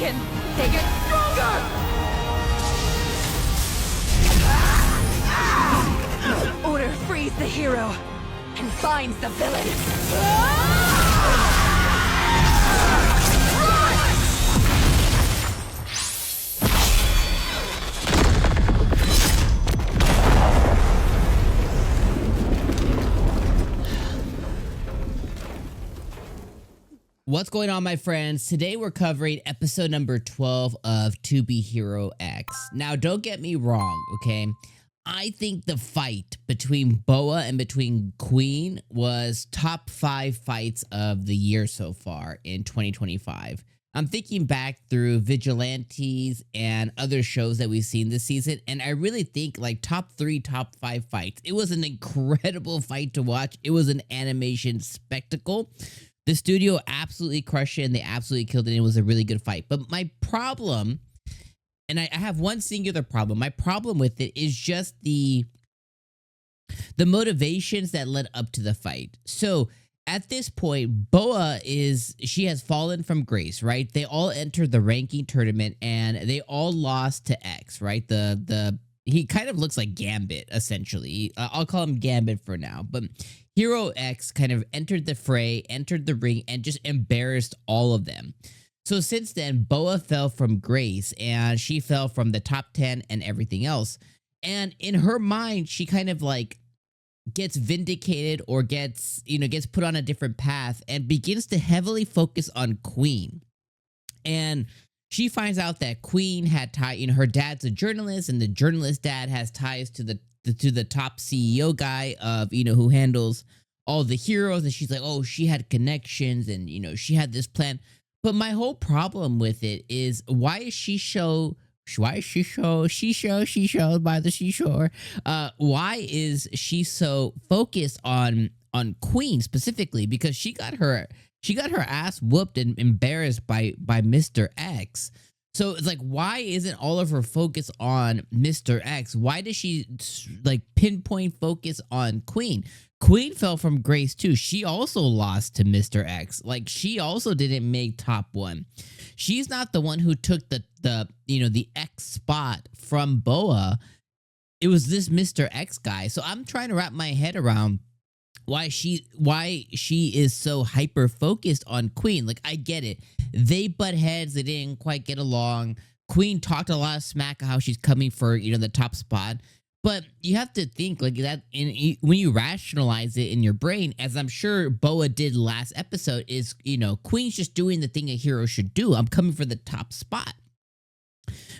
weaken, they get stronger! Order frees the hero and finds the villain. What's going on, my friends? Today we're covering episode number 12 of To Be Hero X. Now, don't get me wrong, okay? I think the fight between Boa and between Queen was top 5 fights of the year so far in 2025. I'm thinking back through Vigilantes and other shows that we've seen this season, and I really think like top 3, top 5 fights. It was an incredible fight to watch. It was an animation spectacle. The studio absolutely crushed it and they absolutely killed it. It was a really good fight. But my problem, and I have one singular problem, my problem with it is just the motivations that led up to the fight. So at this point, Boa she has fallen from grace, right? They all entered the ranking tournament and they all lost to X, right? He kind of looks like Gambit, essentially. I'll call him Gambit for now. But Hero X kind of entered the fray, entered the ring, and just embarrassed all of them. So since then, Boa fell from grace, and she fell from the top 10 and everything else. And in her mind, she kind of like gets vindicated or gets put on a different path and begins to heavily focus on Queen. And she finds out that Queen had her dad's a journalist, and the journalist dad has ties to the top CEO guy of, who handles all the heroes. And she's like, oh, she had connections and, she had this plan. But my whole problem with it is why is she so by the seashore? Why is she so focused on Queen specifically? Because she got her ass whooped and embarrassed by Mr. X. So it's like, why isn't all of her focus on Mr. X? Why does she like pinpoint focus on Queen? Queen fell from grace too. She also lost to Mr. X. Like, she also didn't make top 1. She's not the one who took the X spot from Boa. It was this Mr. X guy. So I'm trying to wrap my head around why she is so hyper focused on Queen. Like, I get it. They butt heads. They didn't quite get along. Queen talked a lot of smack how she's coming for, the top spot. But you have to think like that when you rationalize it in your brain, as I'm sure Boa did last episode, is, Queen's just doing the thing a hero should do. I'm coming for the top spot.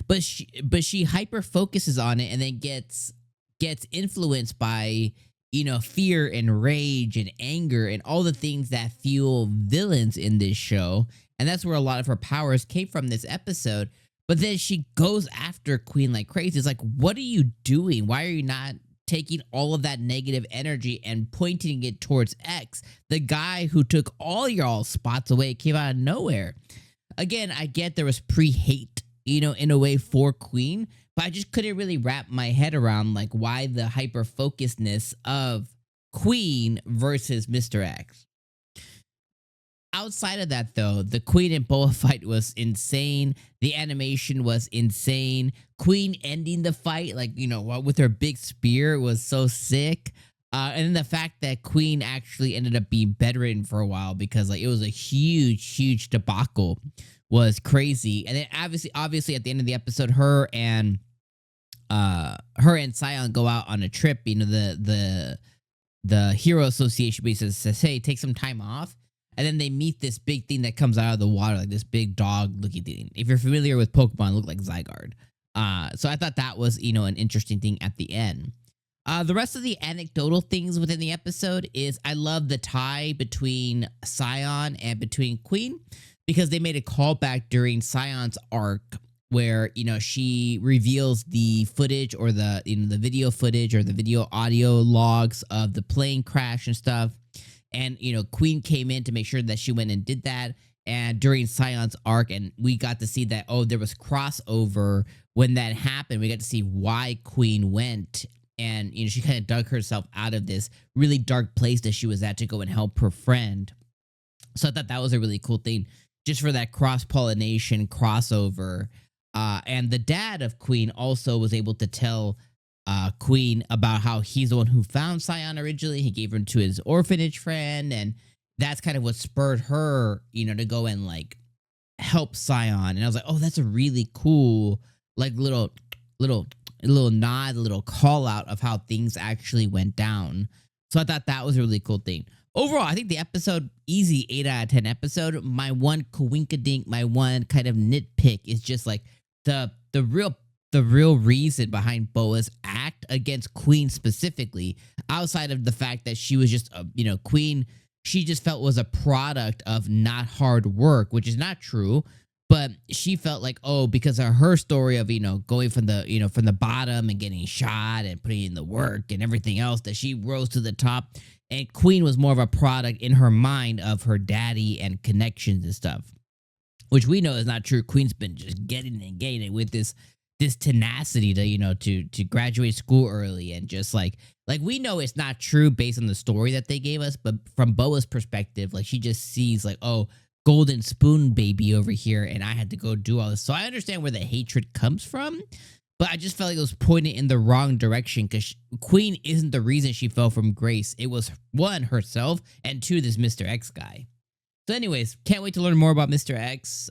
But she hyper focuses on it and then gets influenced by, fear and rage and anger and all the things that fuel villains in this show. And that's where a lot of her powers came from this episode. But then she goes after Queen like crazy. It's like, what are you doing? Why are you not taking all of that negative energy and pointing it towards X, the guy who took all y'all spots away, came out of nowhere? Again, I get there was pre-hate, in a way for Queen, but I just couldn't really wrap my head around like why the hyper-focusedness of Queen versus Mr. X. Outside of that, though, the Queen and Boa fight was insane. The animation was insane. Queen ending the fight, like, with her big spear was so sick. And then the fact that Queen actually ended up being bedridden for a while because, like, it was a huge debacle was crazy. And then obviously at the end of the episode, her and 𝐒𝐚𝐧𝐧𝐞𝐥 go out on a trip. The Hero Association basically says, hey, take some time off. And then they meet this big thing that comes out of the water, like this big dog-looking thing. If you're familiar with Pokemon, it looked like Zygarde. So I thought that was, an interesting thing at the end. The rest of the anecdotal things within the episode is I love the tie between 𝐒𝐚 and between Queen, because they made a callback during 𝐒𝐚's arc where, she reveals the footage or the video footage or the video audio logs of the plane crash and stuff. And, Queen came in to make sure that she went and did that. And during 𝐒𝐚's arc, and we got to see that, there was crossover when that happened. We got to see why Queen went. And, she kind of dug herself out of this really dark place that she was at to go and help her friend. So I thought that was a really cool thing. just for that cross-pollination crossover. And the dad of Queen also was able to tell Queen about how he's the one who found Sion originally. He gave him to his orphanage friend, and that's kind of what spurred her, to go and like help Sion. And I was like, oh, that's a really cool, like little nod, a little call out of how things actually went down. So I thought that was a really cool thing. Overall, I think the episode, easy 8 out of 10 episode. My one coinkadink, my one kind of nitpick is just like the real reason behind Boa's act against Queen specifically, outside of the fact that she was just Queen, she just felt was a product of not hard work, which is not true. But she felt like, oh, because of her story of, going from the bottom and getting shot and putting in the work and everything else, that she rose to the top. And Queen was more of a product in her mind of her daddy and connections and stuff, which we know is not true. Queen's been just getting it with this tenacity to graduate school early, and just like we know it's not true based on the story that they gave us, but from Boa's perspective, like she just sees like, oh, golden spoon baby over here, and I had to go do all this. So I understand where the hatred comes from, but I just felt like it was pointed in the wrong direction, because Queen isn't the reason she fell from grace. It was, one, herself, and two, this Mr. X guy. So anyways, can't wait to learn more about Mr. X.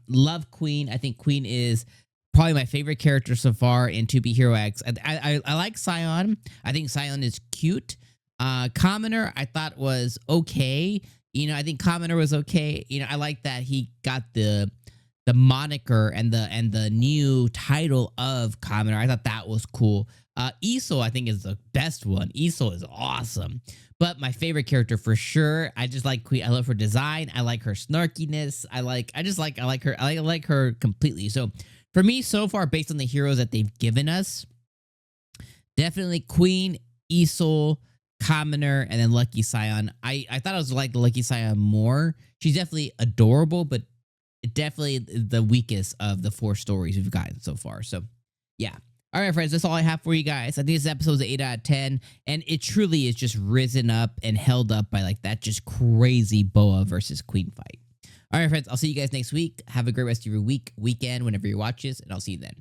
Love Queen. I think Queen is probably my favorite character so far in To Be Hero X. I like Sion. I think Sion is cute. Commoner, I thought was okay. I think Commoner was okay. I like that he got the moniker and the new title of Commoner. I thought that was cool. 𝐒𝐴, I think, is the best one. 𝐒𝐴 is awesome. But my favorite character for sure, I just like Queen. I love her design. I like her snarkiness. I like her. I like her completely. So for me, so far, based on the heroes that they've given us, definitely Queen, 𝐒𝐴, Commoner, and then Lucky Sion. I thought I was like Lucky Sion more. She's definitely adorable, but definitely the weakest of the 4 stories we've gotten so far. So yeah. All right, friends, that's all I have for you guys. I think this episode is 8 out of 10, and it truly is just risen up and held up by like that just crazy Boa versus Queen fight. All right, friends, I'll see you guys next week. Have a great rest of your weekend, whenever you watch this, and I'll see you then.